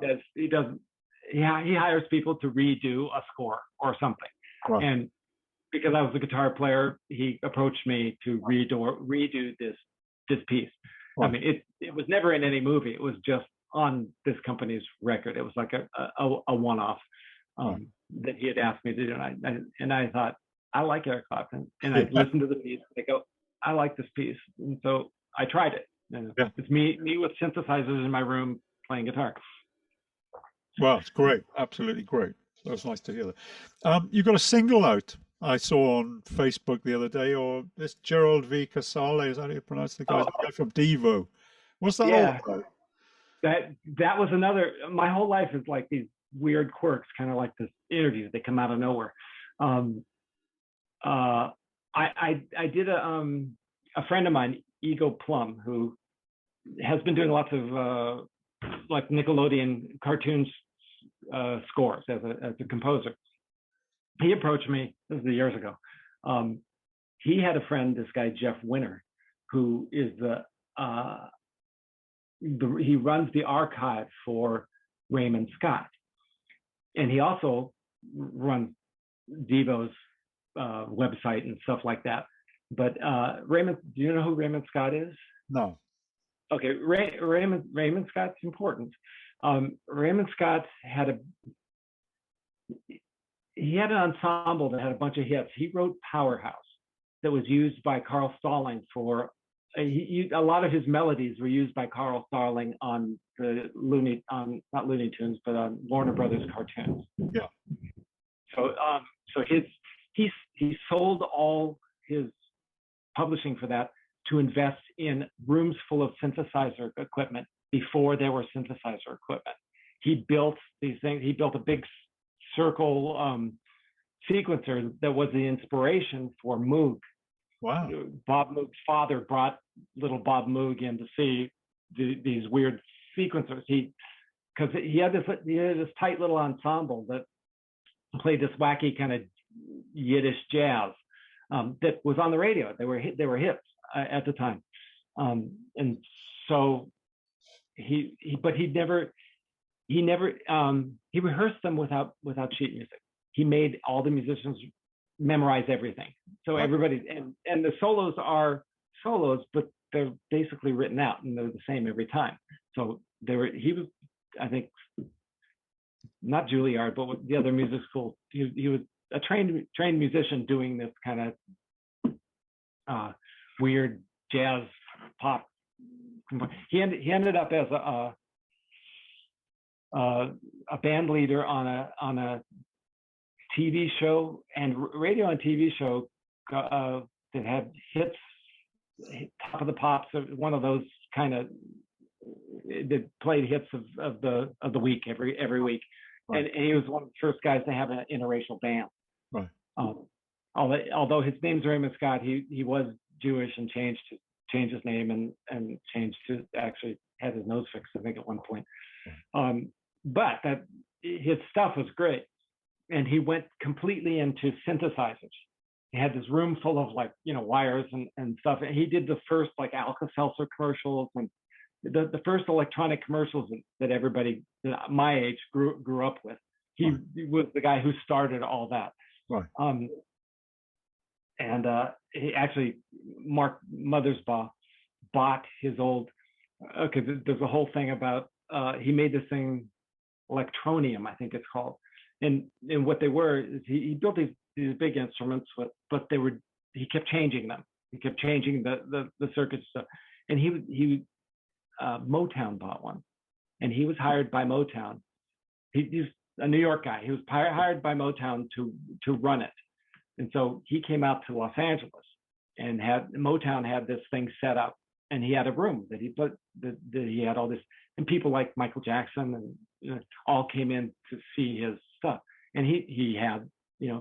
S2: hires people to redo a score or something,
S1: right.
S2: And because I was a guitar player, he approached me to redo this piece. Right. I mean, it was never in any movie. It was just on this company's record. It was like a one-off that he had asked me to do, and I thought, I like Eric Clapton, and I listened to the piece. I go, I like this piece, and so I tried it. And it's me with synthesizers in my room playing guitar.
S1: Well, it's great, absolutely great. So it's nice to hear that. You got a single out I saw on Facebook the other day, or this Gerald V. Casale, is that how you pronounce the guy? The guy from Devo. What's that all about?
S2: That was another. My whole life is like these weird quirks, kind of like this interviews. They come out of nowhere. I did a friend of mine, Ego Plum, who has been doing lots of like Nickelodeon cartoons scores as a composer. He approached me, this was years ago. He had a friend, this guy Jeff Winter, who is he runs the archive for Raymond Scott, and he also runs Devo's website and stuff like that. But Raymond, do you know who Raymond Scott is?
S1: No.
S2: Okay, Raymond Scott's important. Raymond Scott had an ensemble that had a bunch of hits. He wrote Powerhouse, that was used by Carl Stalling for. A lot of his melodies were used by Carl Stalling on the not Looney Tunes, but on Warner Brothers cartoons.
S1: Yeah.
S2: So he sold all his publishing for that to invest in rooms full of synthesizer equipment, before there were synthesizer equipment. He built these things. He built a big circle sequencer that was the inspiration for Moog.
S1: Wow.
S2: Bob Moog's father brought little Bob Moog in to see these weird sequencers. Because he had this tight little ensemble that played this wacky kind of Yiddish jazz that was on the radio. They were hits at the time, and so he rehearsed them without sheet music. He made all the musicians memorize everything. So everybody, and the solos are solos, but they're basically written out and they're the same every time. So he was, I think, not Juilliard, but with the other music school, he was a trained musician doing this kind of weird jazz pop. He ended up as a band leader on a TV show and radio and TV show that had hits, Top of the Pops, one of those kind of that played hits of the week every week. Right. And he was one of the first guys to have an interracial band.
S1: Right.
S2: Although his name's Raymond Scott, he was Jewish and changed his name and changed to actually had his nose fixed, I think, at one point. But his stuff was great. And he went completely into synthesizers. He had this room full of wires and stuff. And he did the first Alka-Seltzer commercials and the first electronic commercials that everybody my age grew up with. He was the guy who started all that.
S1: Right.
S2: And he actually, Mark Mothersbaugh bought his old. Okay, there's a whole thing about he made this thing, Electronium, I think it's called. And what they were is he built these big instruments, but he kept changing them. He kept changing the circuit stuff. And he Motown bought one, and he was hired by Motown. He's a New York guy. He was hired by Motown to run it. And so he came out to Los Angeles and Motown had this thing set up, and he had a room that he had all this, and people like Michael Jackson and all came in to see his stuff. And he had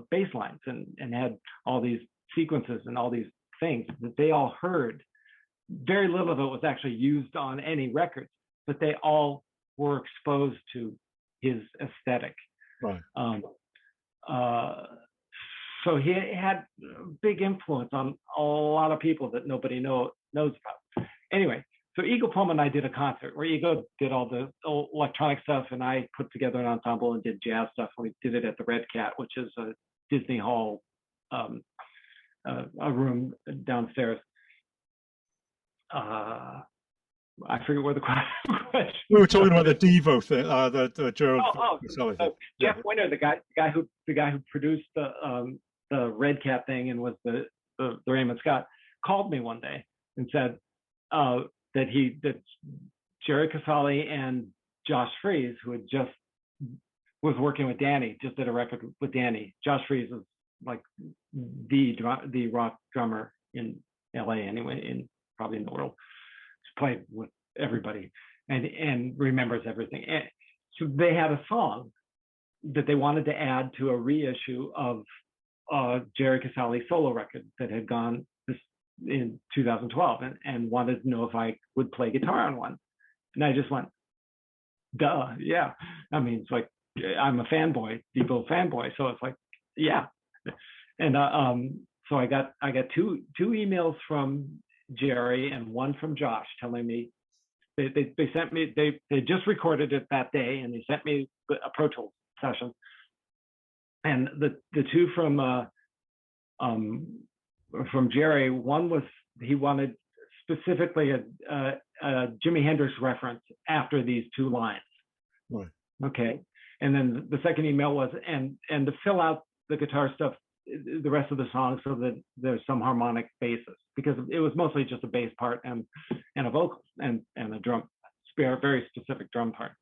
S2: bass lines and had all these sequences and all these things that they all heard. Very little of it was actually used on any records, but they all were exposed to his aesthetic.
S1: Right.
S2: So he had a big influence on a lot of people that nobody knows about. Anyway, so Eagle Plum and I did a concert where Eagle did all the electronic stuff, and I put together an ensemble and did jazz stuff. We did it at the Red Cat, which is a Disney Hall, a room downstairs. I forget where the question.
S1: We were talking about the Devo thing, the Gerald.
S2: Jeff Winter, the guy who produced the Red Cat thing and was the Raymond Scott, called me one day and said that Jerry Casale and Josh Freese, who had just was working with Danny, just did a record with Danny. Josh Freese is like the rock drummer in LA anyway, probably in the world. He's played with everybody and remembers everything. And so they had a song that they wanted to add to a reissue of Jerry Casale's solo record that had gone in 2012, and wanted to know if I would play guitar on one. And I just went, duh, yeah. I mean, it's like, I'm a fanboy, Devo fanboy, so it's like, yeah. And so I got two emails from Jerry and one from Josh telling me they sent me, they just recorded it that day, and they sent me a Pro Tools session. And the two from Jerry, one was he wanted specifically a Jimi Hendrix reference after these two lines.
S1: Right.
S2: Okay. And then the second email was and to fill out the guitar stuff, the rest of the song, so that there's some harmonic basis, because it was mostly just a bass part and a vocal and a drum, very specific drum part.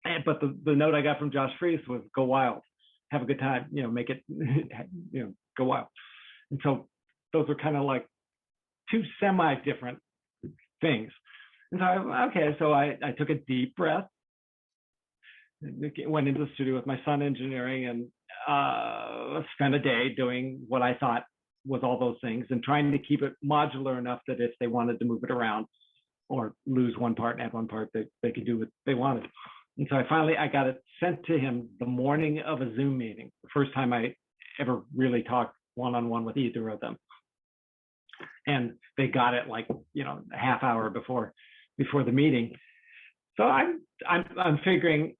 S2: Yeah. But the note I got from Josh Freese was go wild, have a good time, make it, go wild. And so those are kind of like two semi-different things. And so I took a deep breath, went into the studio with my son engineering, and spent a day doing what I thought was all those things, and trying to keep it modular enough that if they wanted to move it around or lose one part and add one part, they could do what they wanted. And so I got it sent to him the morning of a Zoom meeting, the first time I ever really talked one-on-one with either of them. And they got it like, a half hour before the meeting. So I'm figuring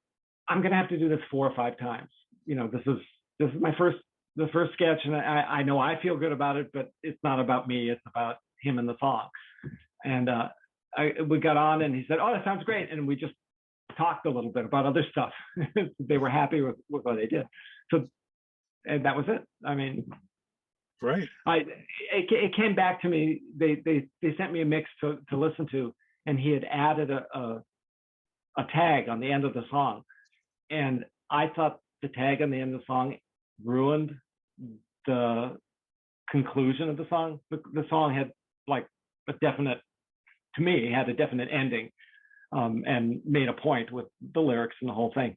S2: I'm gonna have to do this 4 or 5 times. This is the first sketch, and I know I feel good about it, but it's not about me, it's about him and the song. And we got on, and he said, "Oh, that sounds great," and we just talked a little bit about other stuff. They were happy with what they did. So, and that was it. I mean,
S1: great.
S2: It came back to me. They sent me a mix to listen to, and he had added a tag on the end of the song, and I thought the tag on the end of the song ruined the conclusion of the song. The song had like a definite ending, and made a point with the lyrics and the whole thing.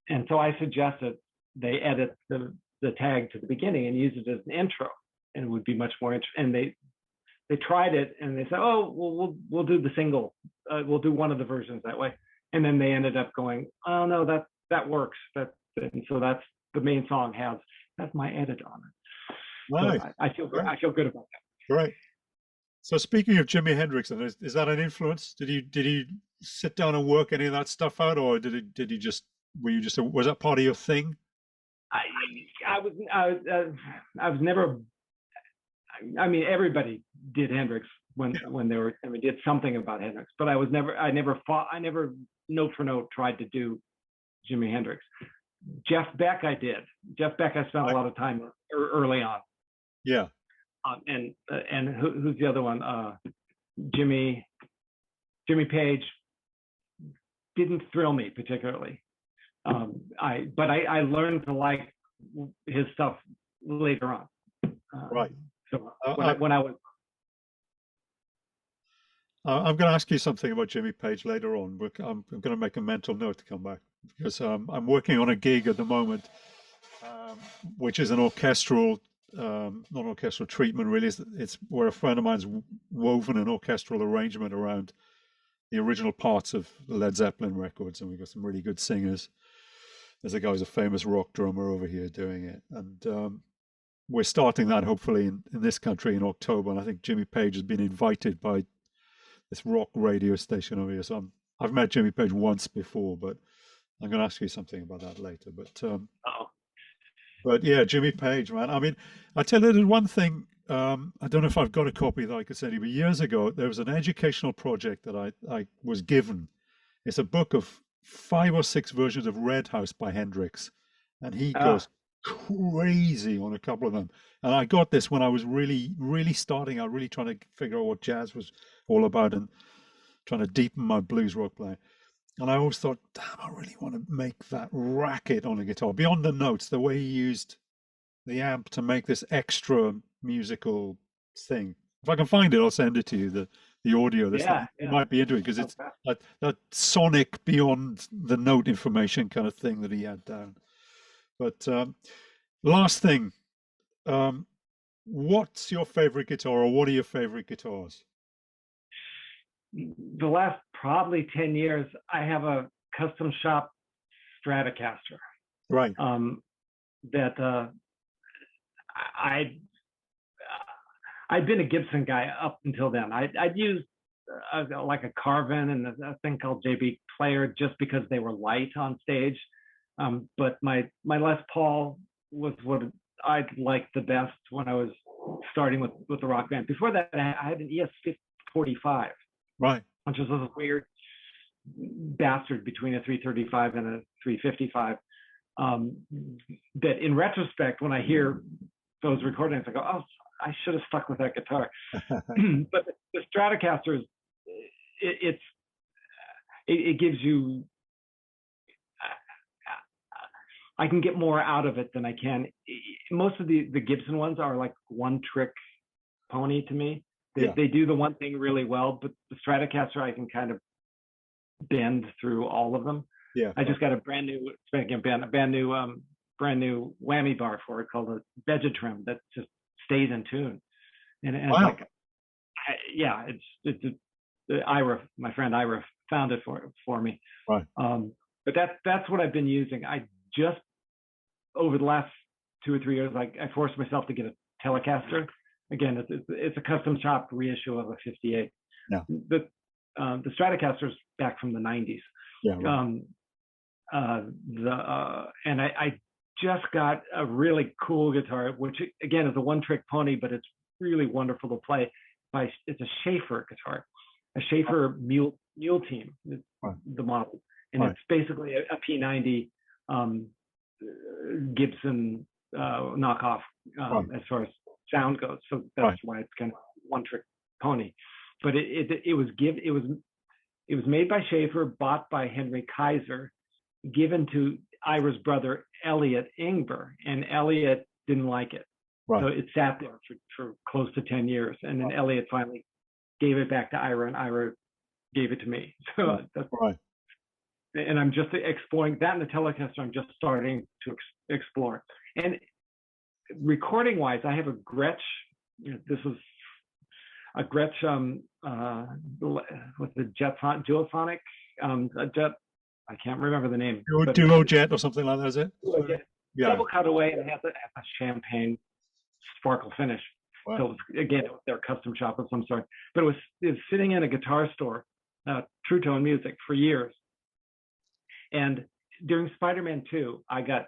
S2: And so I suggested they edit the tag to the beginning and use it as an intro, and it would be much more interesting. And they tried it, and they said, "Oh, well, we'll do the single. We'll do one of the versions that way." And then they ended up going, "Oh no, that works. And so that's the main song that's my edit on it."
S1: Nice.
S2: So I feel good about that.
S1: Right. So speaking of Jimi Hendrix, is that an influence? Did he sit down and work any of that stuff out, or was that part of your thing?
S2: I was never. I mean, everybody did Hendrix when they did something about Hendrix, but I never note for note tried to do Jimi Hendrix. Jeff Beck I did. Jeff Beck I spent a lot of time early on.
S1: Yeah.
S2: And who's the other one? Jimmy Page didn't thrill me particularly. But I learned to like his stuff later on.
S1: Right.
S2: So when I was.
S1: I'm going to ask you something about Jimmy Page later on, but I'm going to make a mental note to come back, because I'm working on a gig at the moment, which is an orchestral, non-orchestral treatment. Really, it's where a friend of mine's woven an orchestral arrangement around the original parts of the Led Zeppelin records, and we've got some really good singers. There's a guy who's a famous rock drummer over here doing it, and we're starting that hopefully in this country in October. And I think Jimmy Page has been invited by this rock radio station over here. So I've met Jimmy Page once before, but I'm going to ask you something about that later. But yeah, Jimmy Page, man. I mean, I tell you, there's one thing. I don't know if I've got a copy that I could send you, but years ago there was an educational project that I was given. It's a book of 5 or 6 versions of Red House by Hendrix, and he goes crazy on a couple of them. And I got this when I was really, really starting out, really trying to figure out what jazz was all about and trying to deepen my blues rock playing. And I always thought, damn, I really want to make that racket on a guitar beyond the notes, the way he used the amp to make this extra musical thing. If I can find it, I'll send it to you, the audio. You might be into it, because it's that sonic beyond the note information kind of thing that he had down. But last thing, what's your favorite guitar, or what are your favorite guitars?
S2: The last probably 10 years, I have a custom shop Stratocaster.
S1: Right.
S2: That I'd been a Gibson guy up until then. I'd used like a Carvin and a thing called JB Player just because they were light on stage. But my Les Paul was what I liked the best when I was starting with the rock band. Before that, I had an ES-45.
S1: Right.
S2: Which was a weird bastard between a 335 and a 355. That in retrospect, when I hear those recordings, I go, oh, I should have stuck with that guitar. But the Stratocaster it gives you, I can get more out of it than I can. Most of the Gibson ones are like one trick pony to me. They do the one thing really well, but the Stratocaster I can kind of bend through all of them.
S1: Yeah.
S2: I just got a brand new whammy bar for it called a Vegetrim that just stays in tune. And it's
S1: Wow.
S2: like, Ira, my friend Ira found it for me.
S1: Right.
S2: But that's what I've been using. I just, over the last 2 or 3 years, I forced myself to get a Telecaster. Again, it's a custom shop reissue of a 58.
S1: Yeah.
S2: The Stratocaster's back from the 90s.
S1: Yeah. Right.
S2: And I just got a really cool guitar, which again is a one-trick pony, but it's really wonderful to play. It's a Schaefer guitar, a Schaefer Mule Team, the model, and it's basically a P90 Gibson knockoff as far as sound goes. So that's why it's kind of one-trick pony. But it was made by Schaefer, bought by Henry Kaiser, given to Ira's brother Elliot Ingber, and Elliot didn't like it. Right. So it sat there for close to 10 years, and then Elliot finally gave it back to Ira, and Ira gave it to me. So that's
S1: right.
S2: And I'm just exploring that in the Telecaster. I'm just starting to explore. And recording-wise, I have a Gretsch. This is a Gretsch with the Duophonic Jet. I can't remember the name.
S1: Duo Jet or something like that, is it?
S2: Yeah. Double cutaway, and it has a champagne sparkle finish.
S1: Wow.
S2: So again, it was their custom shop of some sort. But it was sitting in a guitar store, True Tone Music, for years. And during Spider-Man 2, I got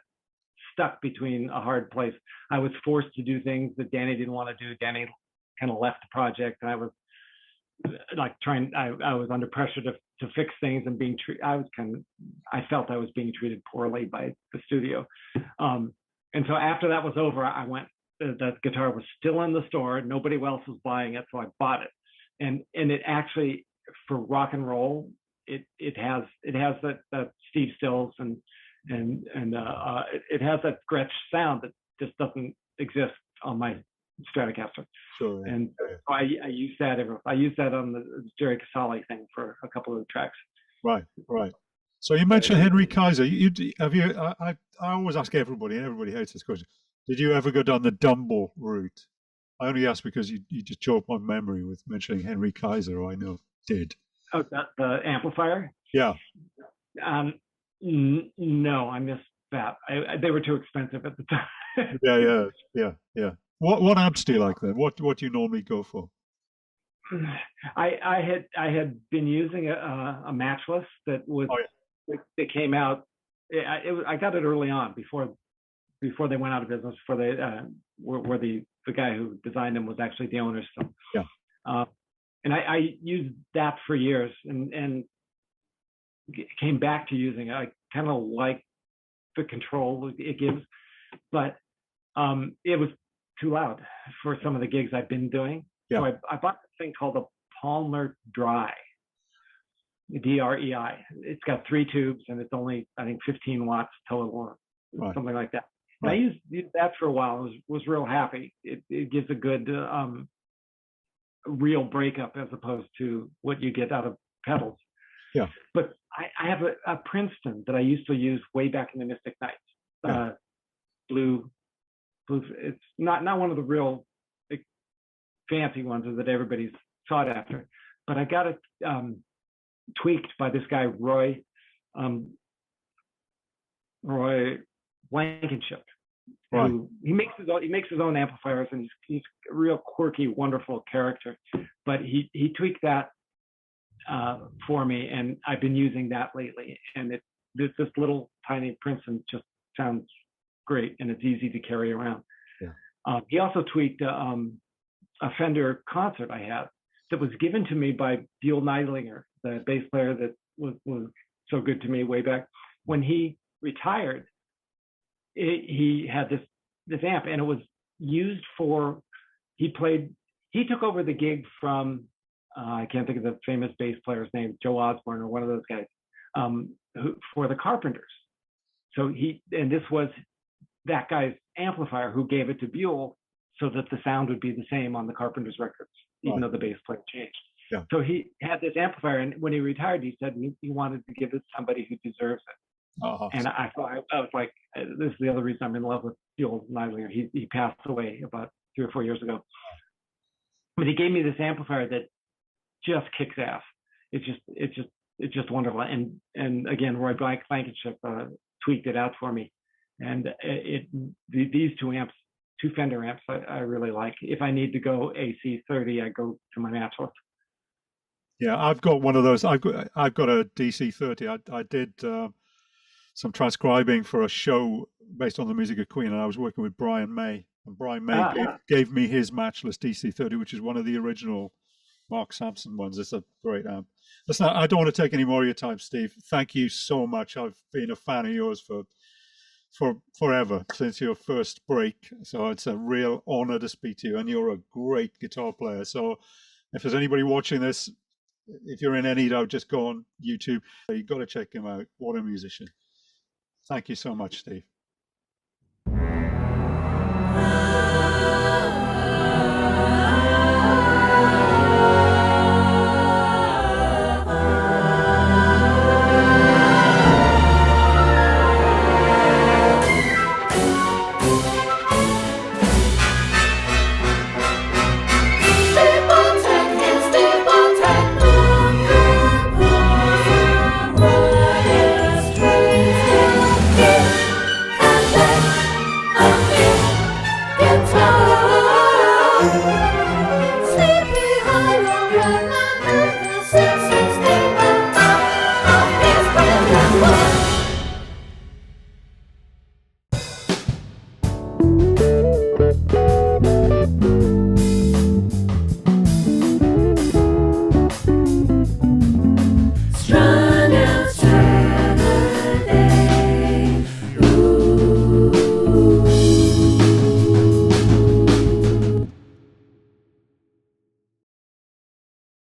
S2: stuck between a hard place. I was forced to do things that Danny didn't want to do. Danny kind of left the project, and I was like I was under pressure to fix things and being treated. I felt I was being treated poorly by the studio. And so after that was over, I went, that guitar was still in the store. Nobody else was buying it, so I bought it. And it actually, for rock and roll, it has that Steve Stills and it has that Gretsch sound that just doesn't exist on my Stratocaster.
S1: Sure. Yeah.
S2: And so I use that. I use that on the Jerry Casale thing for a couple of the tracks.
S1: Right. So you mentioned Henry Kaiser. I always ask everybody, and everybody hates this question. Did you ever go down the Dumble route? I only ask because you just jogged my memory with mentioning Henry Kaiser, who I know did.
S2: Oh, the amplifier?
S1: Yeah.
S2: No, I missed that. They were too expensive at the time.
S1: Yeah. What amps do you like then? What do you normally go for?
S2: I had been using a matchless that was that came out. I got it early on before they went out of business. Before they where the guy who designed them was actually the owner. So yeah. And I used that for years and came back to using it. I kind of like the control it gives, but it was too loud for some of the gigs I've been doing. Yeah. So I bought this thing called a Palmer Dry, DREI. It's got 3 tubes and it's only, I think, 15 watts total, or something like that. And I used that for a while. Was real happy. It gives a good real breakup as opposed to what you get out of pedals. Yeah. But I have a Princeton that I used to use way back in the Mystic Nights. Blue. It's not one of the real fancy ones that everybody's sought after, but I got it tweaked by this guy Roy Blankenship. Right. He makes his own amplifiers, and he's a real quirky, wonderful character. But he tweaked that for me, and I've been using that lately. And this little tiny Princeton just sounds great, and it's easy to carry around. Yeah. He also tweaked a Fender Concert I had that was given to me by Buell Neidlinger, the bass player that was so good to me way back. When he retired, he had this amp, and it was used for, he took over the gig from, I can't think of the famous bass player's name, Joe Osborne or one of those guys, for the Carpenters. So this was that guy's amplifier who gave it to Buell so that the sound would be the same on the Carpenters records, even though the bass player changed.
S1: Yeah.
S2: So he had this amplifier, and when he retired, he said he wanted to give it to somebody who deserves it. And I thought, I was like, this is the other reason I'm in love with the old Nightlinger. He passed away about 3 or 4 years ago. But he gave me this amplifier that just kicks ass. It's just wonderful. And again, Roy Blankenship tweaked it out for me. And these two amps, two Fender amps, I really like. If I need to go AC 30, I go to my matchless.
S1: Yeah, I've got one of those. I've got a DC 30. I did some transcribing for a show based on the music of Queen, and I was working with Brian May. And Brian May gave me his matchless DC 30, which is one of the original Mark Sampson ones. It's a great amp. Listen, I don't want to take any more of your time, Steve. Thank you so much. I've been a fan of yours for forever, since your first break. So it's a real honor to speak to you, and you're a great guitar player. So if there's anybody watching this, if you're in any doubt, just go on YouTube. You've got to check him out. What a musician. Thank you so much, Steve.